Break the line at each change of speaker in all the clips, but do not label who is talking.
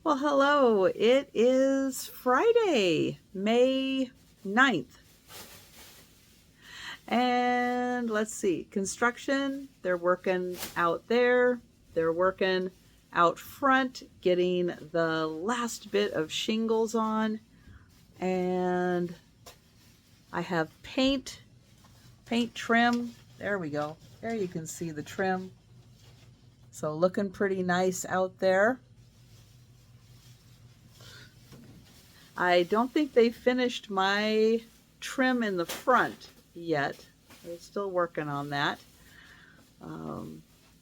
Well, hello. It is Friday, May 9th. And let's see, construction, they're working out there. They're working out front, getting the last bit of shingles on. And I have paint trim. There we go. There you can see the trim. So looking pretty nice out there. I don't think they finished my trim in the front yet. They're still working on that.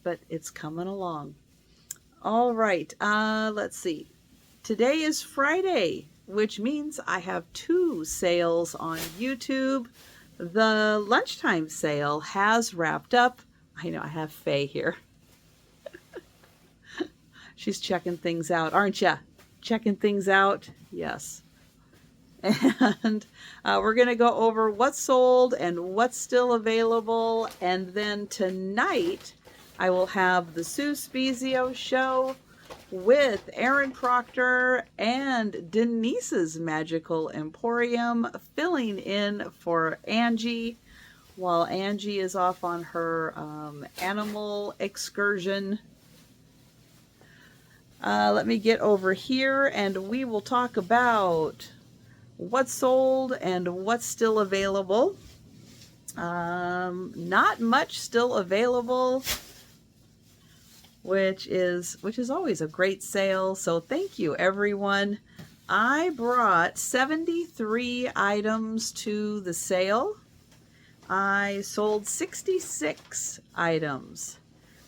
But it's coming along. All right, let's see. Today is Friday, which means I have two sales on YouTube. The lunchtime sale has wrapped up. I know I have Faye here. She's checking things out, aren't ya? Checking things out? Yes. And we're going to go over what's sold and what's still available. And then tonight, I will have the Sue Spezio show with Aaron Proctor and Denise's Magical Emporium filling in for Angie while Angie is off on her animal excursion. Let me get over here and we will talk about what's sold and what's still available. Not much still available, which is always a great sale. So thank you, everyone. I brought 73 items to the sale. I sold 66 items,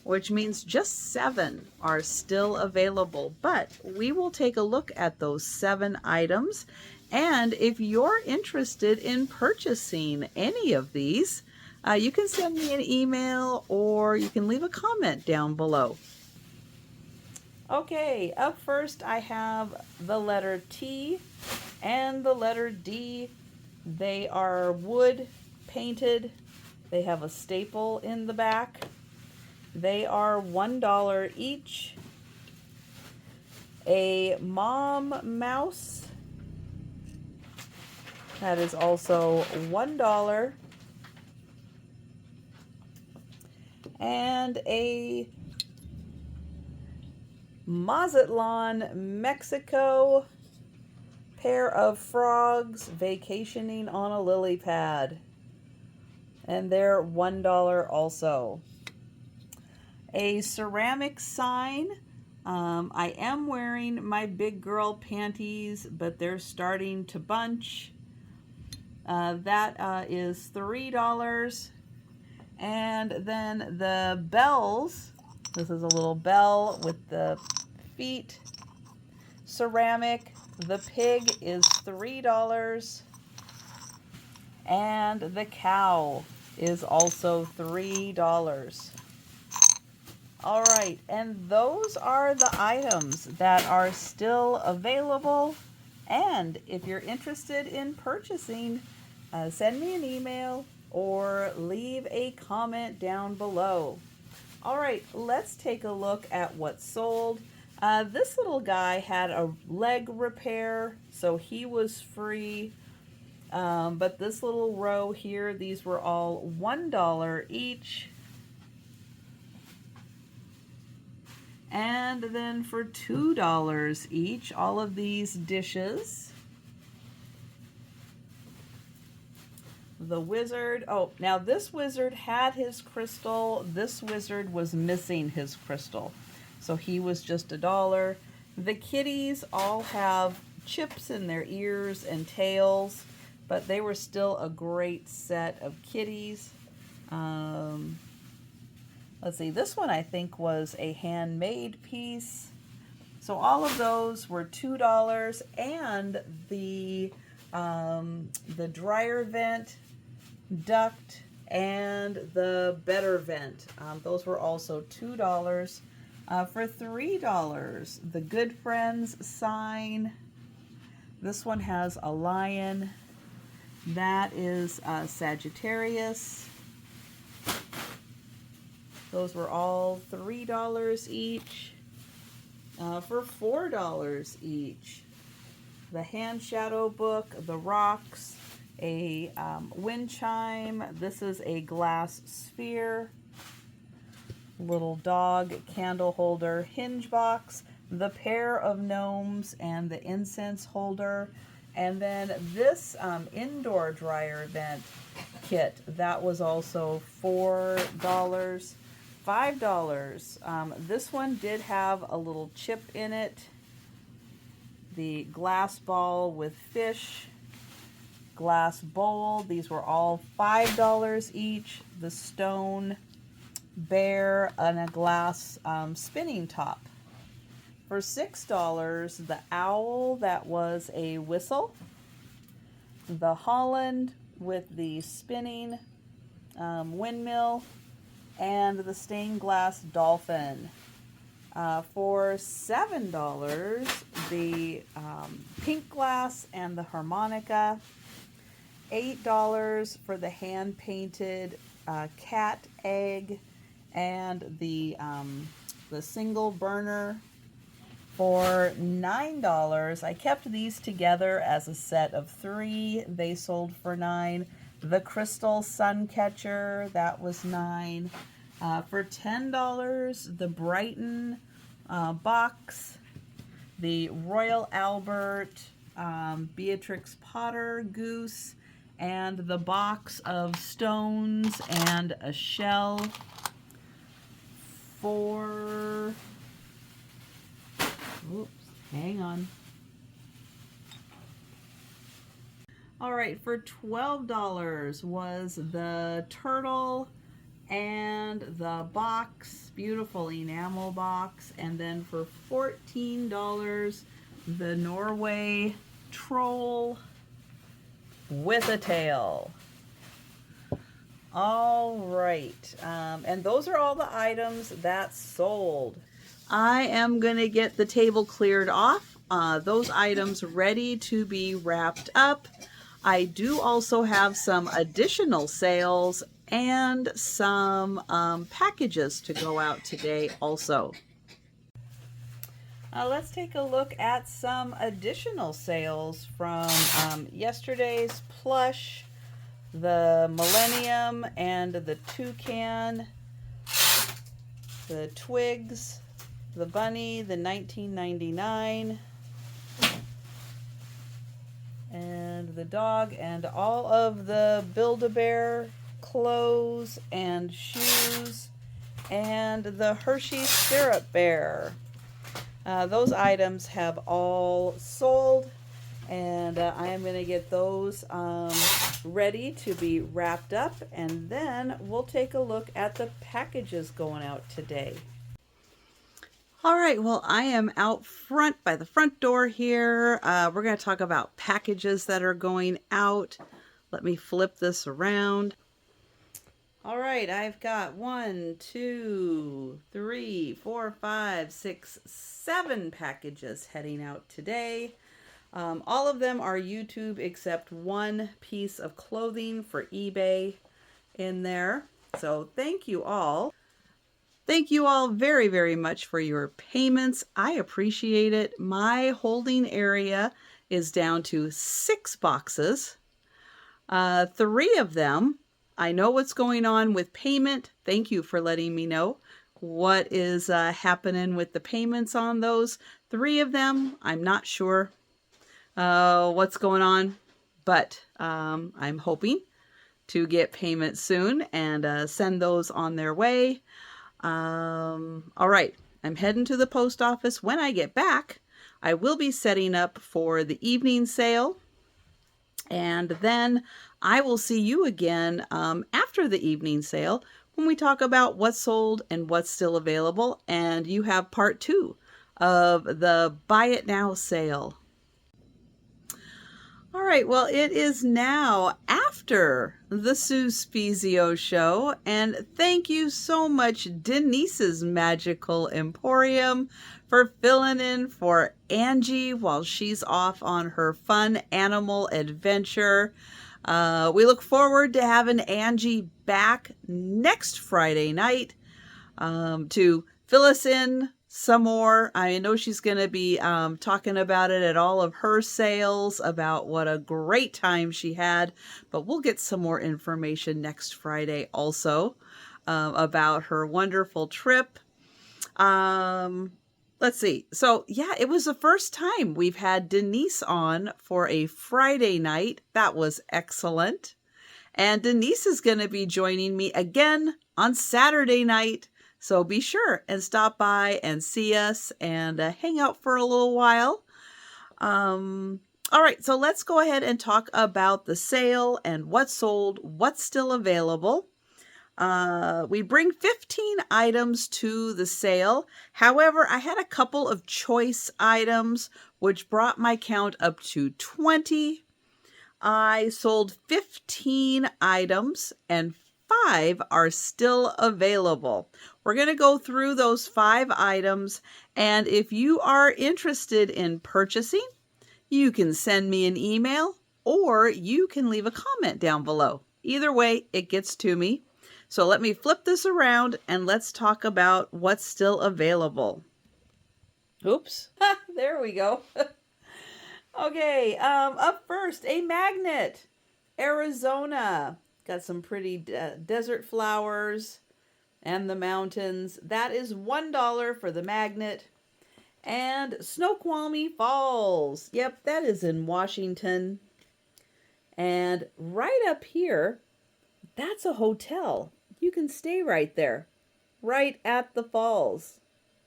which means just 7 are still available. But we will take a look at those 7 items. And if you're interested in purchasing any of these, you can send me an email or you can leave a comment down below. Okay, up first I have the letter T and the letter D. They are wood painted. They have a staple in the back. They are $1 each. A mom mouse, that is also $1. And a Mazatlan, Mexico pair of frogs vacationing on a lily pad. And they're $1 also. A ceramic sign. I am wearing my big girl panties, but they're starting to bunch. That is $3. And then the bells. This is a little bell with the feet. Ceramic. The pig is $3. And the cow is also $3. All right, and those are the items that are still available. And if you're interested in purchasing, send me an email or leave a comment down below. All right, let's take a look at what's sold. This little guy had a leg repair, so he was free. But this little row here, these were all $1 each. And then for $2 each, all of these dishes. The wizard, oh, now this wizard had his crystal. This wizard was missing his crystal, so he was just $1. The kitties all have chips in their ears and tails, but they were still a great set of kitties. Let's see, this one I think was a handmade piece. So all of those were $2, and the dryer vent, duct, and the better vent, those were also $2. For $3, the Good Friends sign. This one has a lion. That is Sagittarius. Those were all $3 each. for $4 each. The hand shadow book, the rocks, a wind chime. This is a glass sphere. Little dog candle holder, hinge box, the pair of gnomes, and the incense holder. And then this indoor dryer vent kit, that was also $4. $5. This one did have a little chip in it. The glass ball with fish, glass bowl, these were all $5 each. The stone bear and a glass spinning top. For $6, the owl that was a whistle, the Holland with the spinning windmill, and the stained glass dolphin. For $7, the pink glass and the harmonica. $8 for the hand-painted cat egg and the single burner. For $9, I kept these together as a set of 3. They sold for $9. The crystal sun catcher, that was $9. For $10, the Brighton box, the Royal Albert Beatrix Potter goose, and the box of stones and a shell. For, oops, hang on. All right, for $12 was the turtle and the box, beautiful enamel box. And then for $14, the Norway troll with a tail. All right, and those are all the items that sold. I am going to get the table cleared off, those items ready to be wrapped up. I do also have some additional sales and some packages to go out today also. Let's take a look at some additional sales from yesterday's plush, the Millennium and the Toucan, the Twigs, the Bunny, the 1999, and the dog, and all of the Build-A-Bear clothes and shoes, and the Hershey Syrup Bear. Those items have all sold, and I am going to get those ready to be wrapped up, and then we'll take a look at the packages going out today. All right, well, I am out front by the front door here. We're going to talk about packages that are going out. Let me flip this around. All right, I've got 1, 2, 3, 4, 5, 6, 7 packages heading out today. All of them are YouTube except one piece of clothing for eBay in there. So thank you all. Thank you all very, very much for your payments. I appreciate it. My holding area is down to 6 boxes. 3 of them, I know what's going on with payment. Thank you for letting me know what is happening with the payments on those. 3 of them, I'm not sure what's going on, but I'm hoping to get payment soon and send those on their way. All right, I'm heading to the post office. When I get back, I will be setting up for the evening sale, and then I will see you again after the evening sale when we talk about what's sold and what's still available, and you have part 2 of the Buy It Now sale. All right, well, it is now after the Sue Spezio show, and thank you so much, Denise's Magical Emporium, for filling in for Angie while she's off on her fun animal adventure. We look forward to having Angie back next Friday night to fill us in some more. I know she's going to be talking about it at all of her sales, about what a great time she had. But we'll get some more information next Friday also about her wonderful trip. Let's see. So yeah, it was the first time we've had Denise on for a Friday night. That was excellent. And Denise is going to be joining me again on Saturday night. So be sure and stop by and see us and hang out for a little while. All right, so let's go ahead and talk about the sale and what's sold, what's still available. We bring 15 items to the sale. However, I had a couple of choice items, which brought my count up to 20. I sold 15 items and 5 are still available. We're going to go through those 5 items, and if you are interested in purchasing, you can send me an email or you can leave a comment down below. Either way, it gets to me. So let me flip this around and let's talk about what's still available. Oops, there we go. Okay, up first, a magnet. Arizona. Got some pretty desert flowers and the mountains. That is $1 for the magnet. And Snoqualmie Falls. Yep, that is in Washington. And right up here, that's a hotel. You can stay right there, right at the falls.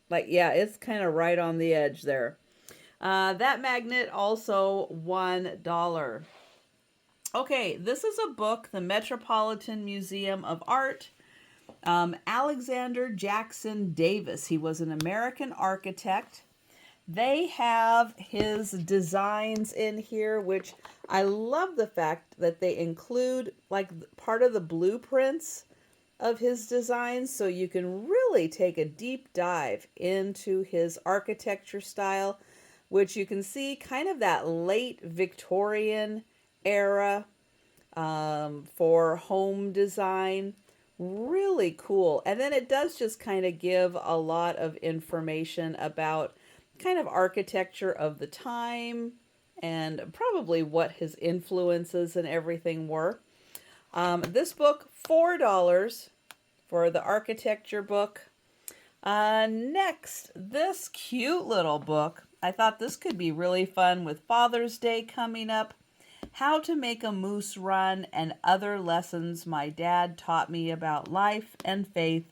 Like, yeah, it's kind of right on the edge there. That magnet also $1. Okay, this is a book, the Metropolitan Museum of Art. Alexander Jackson Davis. He was an American architect. They have his designs in here, which I love the fact that they include like part of the blueprints of his designs, so you can really take a deep dive into his architecture style, which you can see kind of that late Victorian era for home design. Really cool. And then it does just kind of give a lot of information about kind of architecture of the time and probably what his influences and everything were. This book, $4 for the architecture book. Next, this cute little book. I thought this could be really fun with Father's Day coming up. How to Make a Moose Run and Other Lessons My Dad Taught Me About Life and Faith.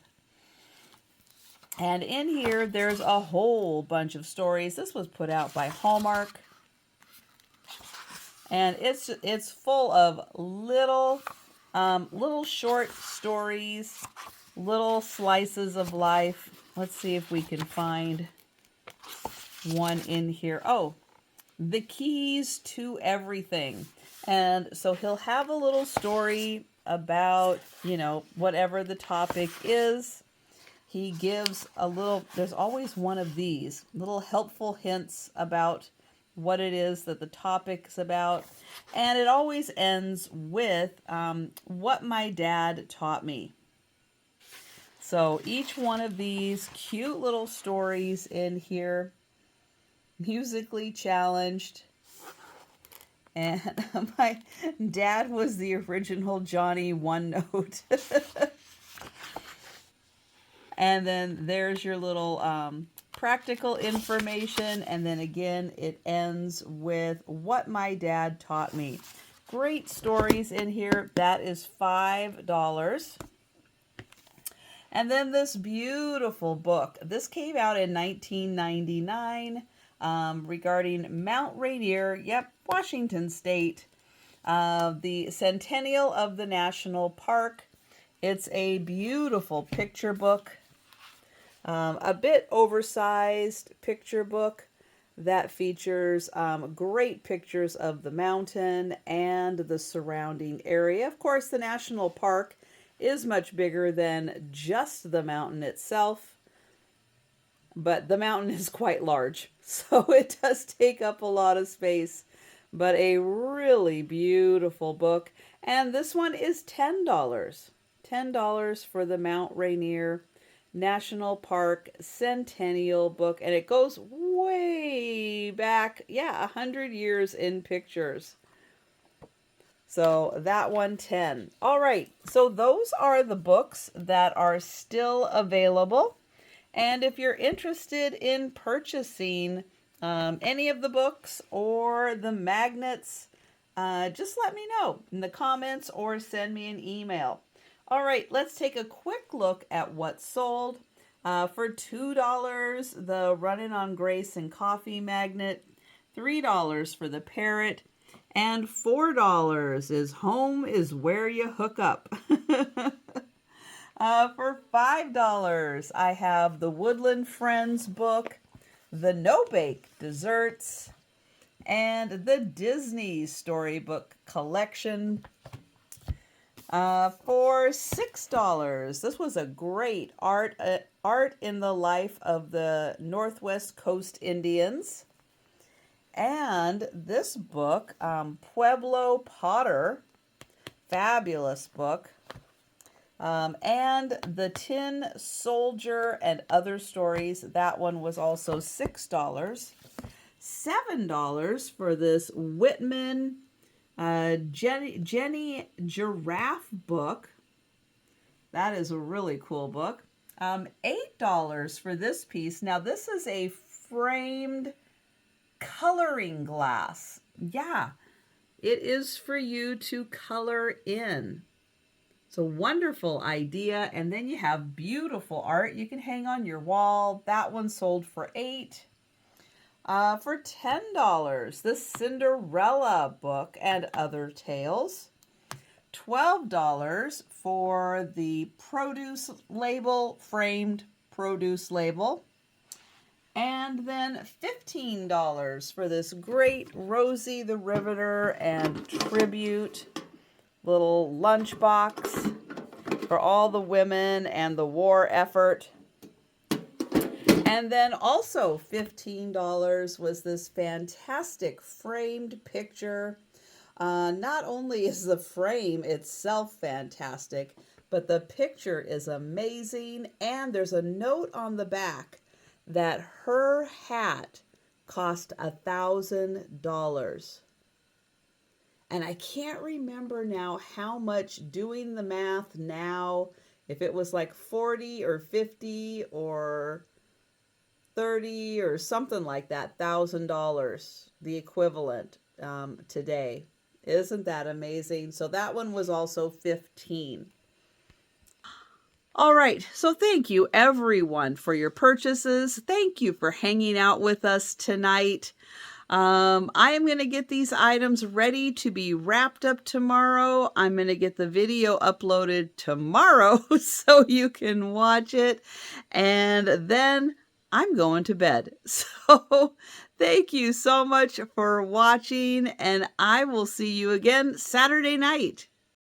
And in here, there's a whole bunch of stories. This was put out by Hallmark. And it's full of little short stories, little slices of life. Let's see if we can find one in here. Oh, the keys to everything. And so he'll have a little story about, whatever the topic is. He gives there's always one of these little helpful hints about what it is that the topic's about. And it always ends with what my dad taught me. So each one of these cute little stories in here, musically challenged. And my dad was the original Johnny One Note. And then there's your little practical information. And then again, it ends with what my dad taught me. Great stories in here. That is $5. And then this beautiful book. This came out in 1999 regarding Mount Rainier, Washington State. The Centennial of the National Park. It's a beautiful picture book. A bit oversized picture book that features great pictures of the mountain and the surrounding area. Of course, the national park is much bigger than just the mountain itself, but the mountain is quite large, so it does take up a lot of space. But a really beautiful book, and this one is $10. $10 for the Mount Rainier National Park Centennial book, and it goes way back, yeah, 100 years in pictures. So that one, 10. All right, so those are the books that are still available. And if you're interested in purchasing any of the books or the magnets, just let me know in the comments or send me an email. All right, let's take a quick look at what sold. For $2, the Running on Grace and Coffee magnet, $3 for the parrot, and $4 is Home is Where You Hook Up. For $5, I have the Woodland Friends book, the No Bake Desserts, and the Disney Storybook Collection. For $6, this was a great art in the life of the Northwest Coast Indians. And this book, Pueblo Potter, fabulous book. And the Tin Soldier and Other Stories, that one was also $6. $7 for this Whitman Jenny Giraffe book. That is a really cool book. $8 for this piece. Now this is a framed coloring glass. Yeah, it is for you to color in. It's a wonderful idea. And then you have beautiful art you can hang on your wall. That one sold for $8. For $10, the Cinderella book and Other Tales. $12 for the produce label, framed produce label. And then $15 for this great Rosie the Riveter and Tribute little lunchbox for all the women and the war effort. And then also $15 was this fantastic framed picture. Not only is the frame itself fantastic, but the picture is amazing. And there's a note on the back that her hat cost $1,000. And I can't remember now how much, doing the math now, if it was like 40 or 50 or 30 or something like that, $1,000, the equivalent today. Isn't that amazing? So that one was also 15. All right, so thank you everyone for your purchases. Thank you for hanging out with us tonight. I am going to get these items ready to be wrapped up tomorrow. I'm going to get the video uploaded tomorrow so you can watch it. And then I'm going to bed. So thank you so much for watching, and I will see you again Saturday night.